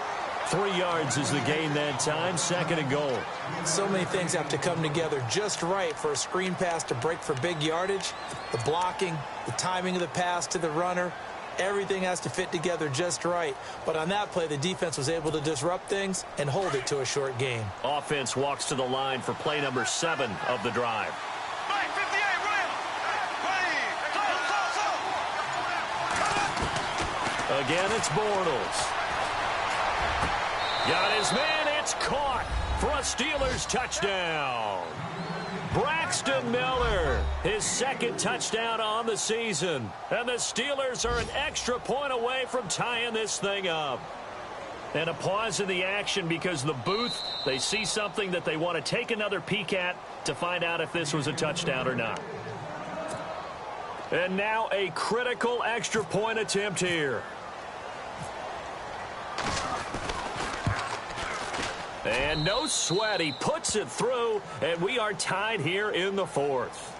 3 yards is the gain that time, second and goal. So many things have to come together just right for a screen pass to break for big yardage. The blocking, the timing of the pass to the runner, everything has to fit together just right. But on that play, the defense was able to disrupt things and hold it to a short gain. Offense walks to the line for play number 7 of the drive. Again, it's Bortles. Got his man. It's caught for a Steelers touchdown. Braxton Miller, his second touchdown on the season. And the Steelers are an extra point away from tying this thing up. And a pause in the action because the booth, they see something that they want to take another peek at to find out if this was a touchdown or not. And now a critical extra point attempt here. And no sweat. He puts it through, and we are tied here in the fourth.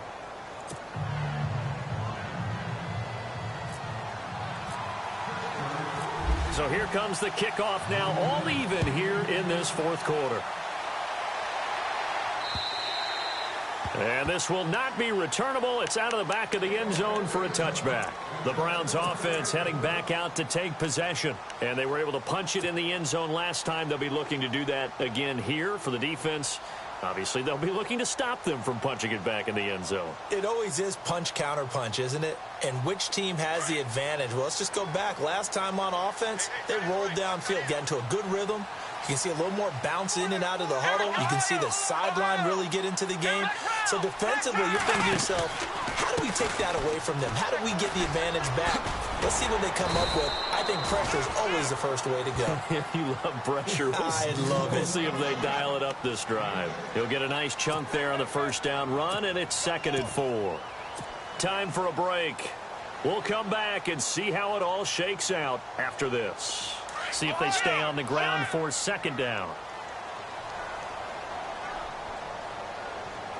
So here comes the kickoff now, all even here in this fourth quarter. And this will not be returnable. It's out of the back of the end zone for a touchback. The Browns offense heading back out to take possession. And they were able to punch it in the end zone last time. They'll be looking to do that again here for the defense. Obviously, they'll be looking to stop them from punching it back in the end zone. It always is punch, counter punch, isn't it? And which team has the advantage? Well, let's just go back. Last time on offense, they rolled downfield, got into a good rhythm. You can see a little more bounce in and out of the huddle. You can see the sideline really get into the game. So defensively, you're thinking to yourself, how do we take that away from them? How do we get the advantage back? Let's see what they come up with. I think pressure is always the first way to go. You love pressure. I love it. We'll see if they dial it up this drive. He'll get a nice chunk there on the first down run, and it's 2nd and 4. Time for a break. We'll come back and see how it all shakes out after this. See if they stay on the ground for 2nd down.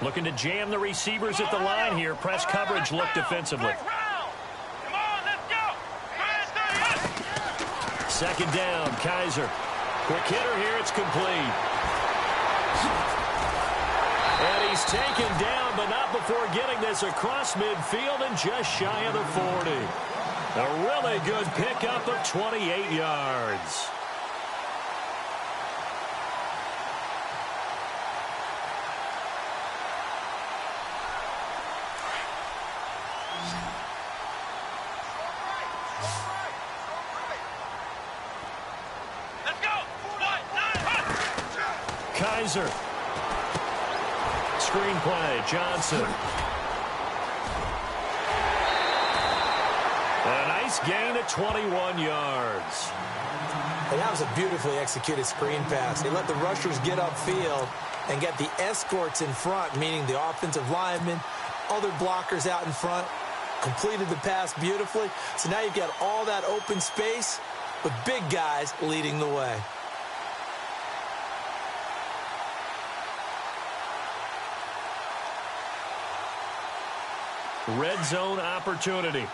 Looking to jam the receivers at the line here. Press coverage look defensively. 2nd down, Kaiser. Quick hitter here, it's complete. And he's taken down, but not before getting this across midfield and just shy of the 40. A really good pickup of 28 yards. Let's go. Kaiser. Screenplay, Johnson. A nice gain of 21 yards. And that was a beautifully executed screen pass. They let the rushers get upfield and get the escorts in front, meaning the offensive linemen, other blockers out in front, completed the pass beautifully. So now you've got all that open space with big guys leading the way. Red zone opportunity.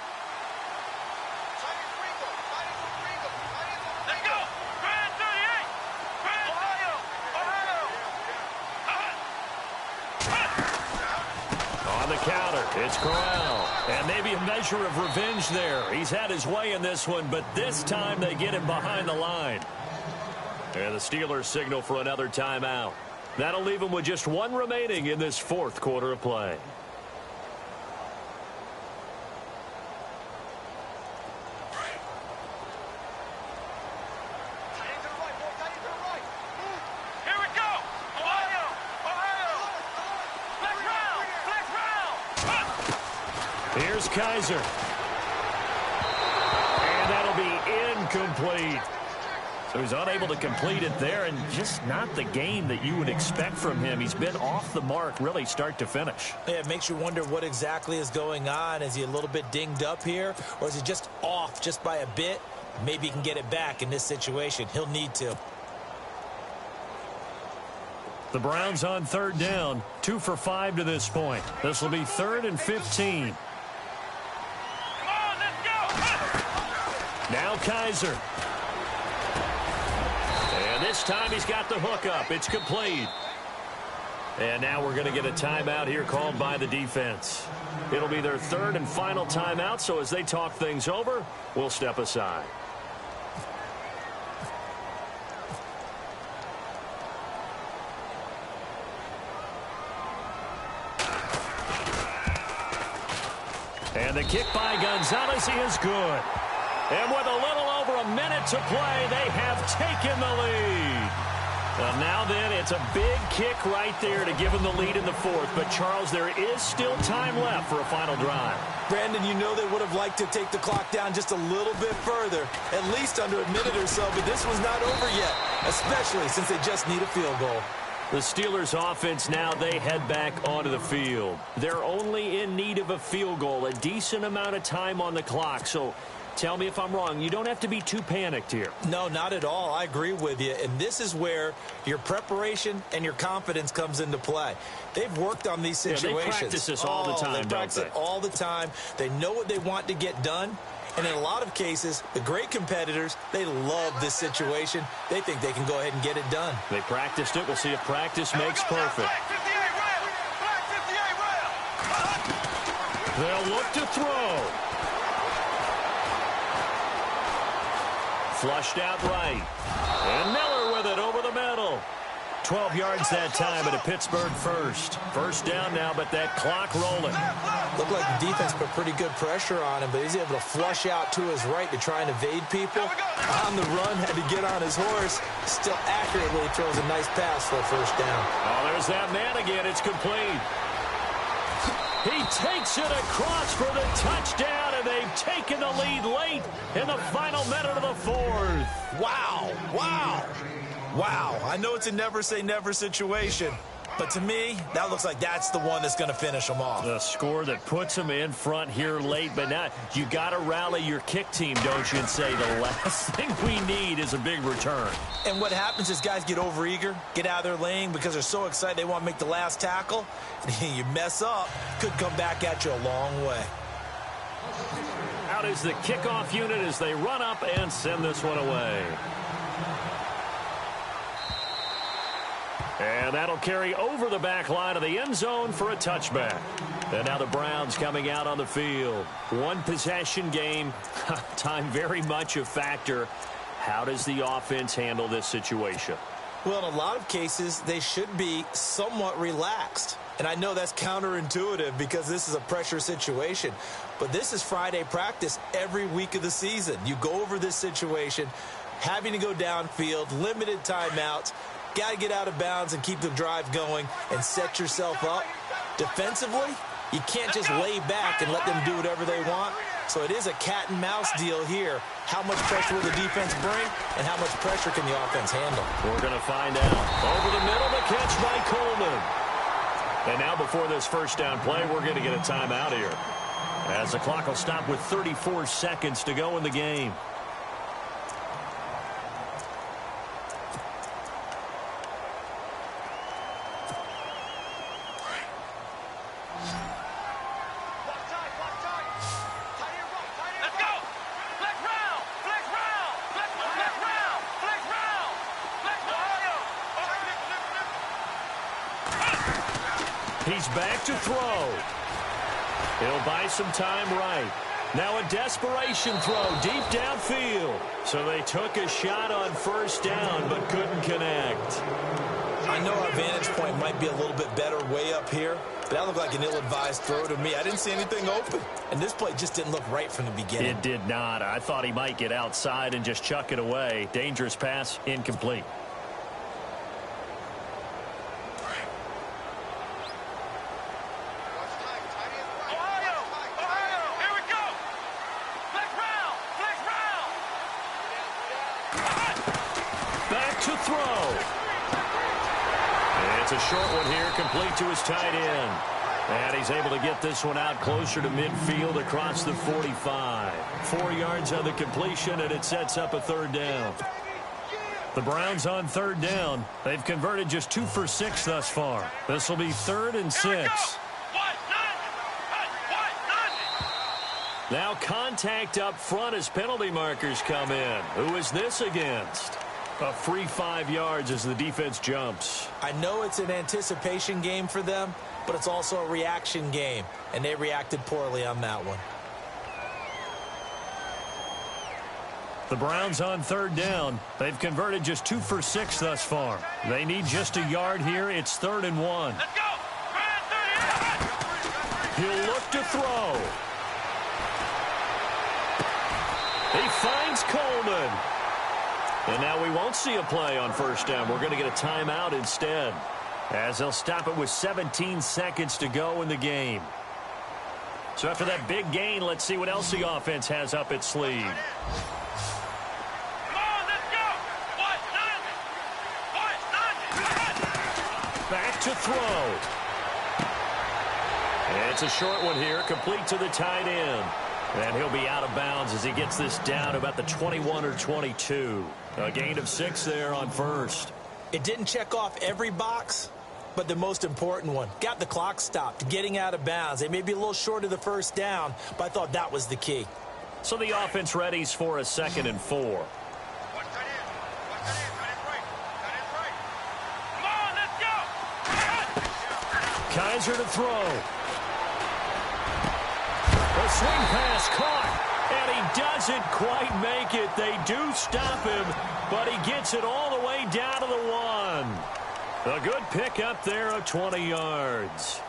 Let's go. Grand 38. Grand Ohio. On the counter, it's Corral. And maybe a measure of revenge there. He's had his way in this one, but this time they get him behind the line. And the Steelers signal for another timeout. That'll leave him with just one remaining in this fourth quarter of play. Here's Kaiser. And that'll be incomplete. So he's unable to complete it there, and just not the game that you would expect from him. He's been off the mark really start to finish. Yeah, it makes you wonder what exactly is going on. Is he a little bit dinged up here, or is he just off just by a bit? Maybe he can get it back in this situation. He'll need to. The Browns on 3rd down, 2 for 5 to this point. This will be 3rd and 15. Now Kaiser. And this time he's got the hook up. It's complete. And now we're going to get a timeout here called by the defense. It'll be their 3rd and final timeout, so as they talk things over, we'll step aside. And the kick by Gonzalez is good. And with a little over a minute to play. They have taken the lead. Now then, it's a big kick right there to give them the lead in the fourth. But, Charles, there is still time left for a final drive. Brandon, you know they would have liked to take the clock down just a little bit further, at least under a minute or so, but this was not over yet, especially since they just need a field goal. The Steelers offense now, they head back onto the field. They're only in need of a field goal, a decent amount of time on the clock. So tell me if I'm wrong. You don't have to be too panicked here. No, not at all. I agree with you. And this is where your preparation and your confidence comes into play. They've worked on these situations. They practice this all the time, They practice it all the time. They know what they want to get done. And in a lot of cases, the great competitors, they love this situation. They think they can go ahead and get it done. They practiced it. We'll see if practice makes perfect. They'll look to throw. Flushed out right. And Miller with it over the middle. 12 yards that time at a Pittsburgh first. First down now, but that clock rolling. Looked like the defense put pretty good pressure on him, but he's able to flush out to his right to try and evade people. On the run, had to get on his horse. Still accurately throws a nice pass for a first down. Oh, there's that man again. It's complete. He takes it across for the touchdown, and they've taken the lead late in the final minute of the fourth. Wow, wow, wow. I know it's a never-say-never situation, but to me, that looks like that's the one that's going to finish them off. The score that puts them in front here late, but now you got to rally your kick team, don't you, and say the last thing we need is a big return. And what happens is guys get overeager, get out of their lane because they're so excited they want to make the last tackle. You mess up, could come back at you a long way. Out is the kickoff unit as they run up and send this one away. And that'll carry over the back line of the end zone for a touchback. And now the Browns coming out on the field. One possession game. Time very much a factor. How does the offense handle this situation? Well, in a lot of cases, they should be somewhat relaxed. And I know that's counterintuitive because this is a pressure situation. But this is Friday practice every week of the season. You go over this situation, having to go downfield, limited timeouts, got to get out of bounds and keep the drive going and set yourself up. Defensively, you can't just lay back and let them do whatever they want. So it is a cat and mouse deal here. How much pressure will the defense bring and how much pressure can the offense handle? We're going to find out. Over the middle, the catch by Coleman. And now before this first down play, we're going to get a timeout here, as the clock will stop with 34 seconds to go in the game. He's back to throw. He'll buy some time right. Now a desperation throw deep downfield. So they took a shot on first down but couldn't connect. I know our vantage point might be a little bit better way up here, but that looked like an ill-advised throw to me. I didn't see anything open, and this play just didn't look right from the beginning. It did not. I thought he might get outside and just chuck it away. Dangerous pass, incomplete. It's a short one here, complete to his tight end. And he's able to get this one out closer to midfield across the 45. 4 yards on the completion, and it sets up a third down. The Browns on third down. They've converted just 2 for 6 thus far. This will be 3rd and 6. Now contact up front as penalty markers come in. Who is this against? A free 5 yards as the defense jumps. I know it's an anticipation game for them, but it's also a reaction game, and they reacted poorly on that one. The Browns on third down. They've converted just 2 for 6 thus far. They need just a yard here. It's 3rd and 1. Let's go! He'll look to throw. He finds Coleman. And now we won't see a play on first down. We're going to get a timeout instead, as they'll stop it with 17 seconds to go in the game. So after that big gain, let's see what else the offense has up its sleeve. Back to throw. And it's a short one here, complete to the tight end. And he'll be out of bounds as he gets this down about the 21 or 22. A gain of 6 there on first. It didn't check off every box, but the most important one. Got the clock stopped, getting out of bounds. They may be a little short of the first down, but I thought that was the key. So the offense readies for a 2nd and 4. Kaiser to throw. A swing pass caught, and he doesn't quite make it. They do stop him, but he gets it all the way down to the 1. A good pickup there of 20 yards.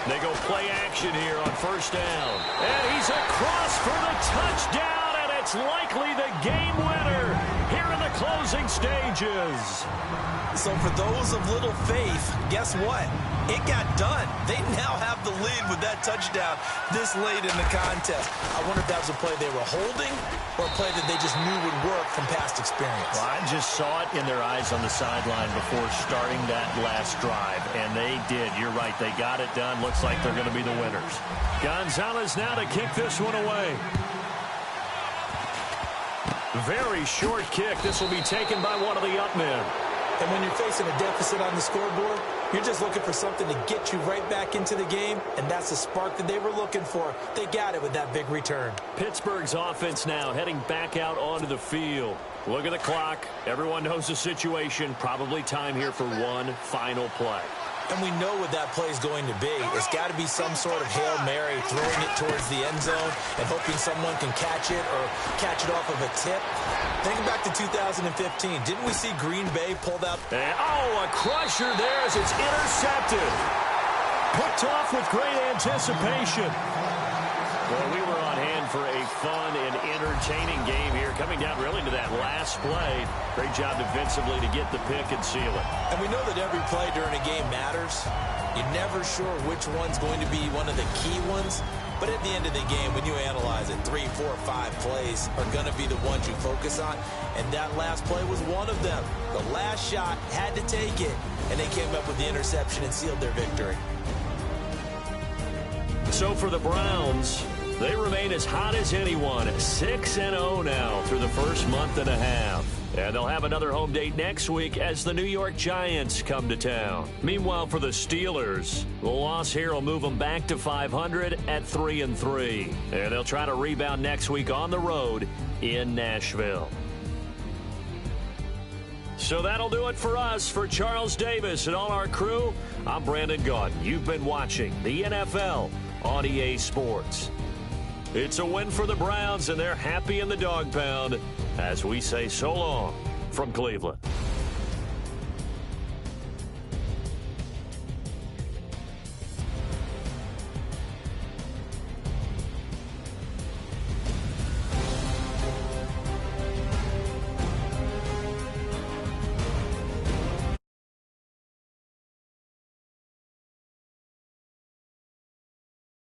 They go play action here on first down. And he's across for the touchdown, and it's likely the game winner here in the closing stages. So for those of little faith, guess what? It got done. They now have the lead with that touchdown this late in the contest. I wonder if that was a play they were holding or a play that they just knew would work from past experience. Well, I just saw it in their eyes on the sideline before starting that last drive, and they did. You're right. They got it done. Looks like they're going to be the winners. Gonzalez now to kick this one away. Very short kick. This will be taken by one of the up men. And when you're facing a deficit on the scoreboard, you're just looking for something to get you right back into the game, and that's the spark that they were looking for. They got it with that big return. Pittsburgh's offense now heading back out onto the field. Look at the clock. Everyone knows the situation. Probably time here for one final play. And we know what that play is going to be. It's got to be some sort of Hail Mary, throwing it towards the end zone and hoping someone can catch it or catch it off of a tip. Thinking back to 2015, didn't we see Green Bay pull that? And, a crusher there as it's intercepted. Picked off with great anticipation. Well, we were on hand for a fun and entertaining game here, coming down really to that last play. Great job defensively to get the pick and seal it. And we know that every play during a game matters. You're never sure which one's going to be one of the key ones. But at the end of the game, when you analyze it, 3, 4, 5 plays are going to be the ones you focus on. And that last play was one of them. The last shot had to take it, and they came up with the interception and sealed their victory. So for the Browns, they remain as hot as anyone, 6-0 now through the first month and a half. And they'll have another home date next week as the New York Giants come to town. Meanwhile, for the Steelers, the loss here will move them back to 500 at 3-3. And they'll try to rebound next week on the road in Nashville. So that'll do it for us. For Charles Davis and all our crew, I'm Brandon Gaudin. You've been watching the NFL on EA Sports. It's a win for the Browns, and they're happy in the dog pound as we say so long from Cleveland.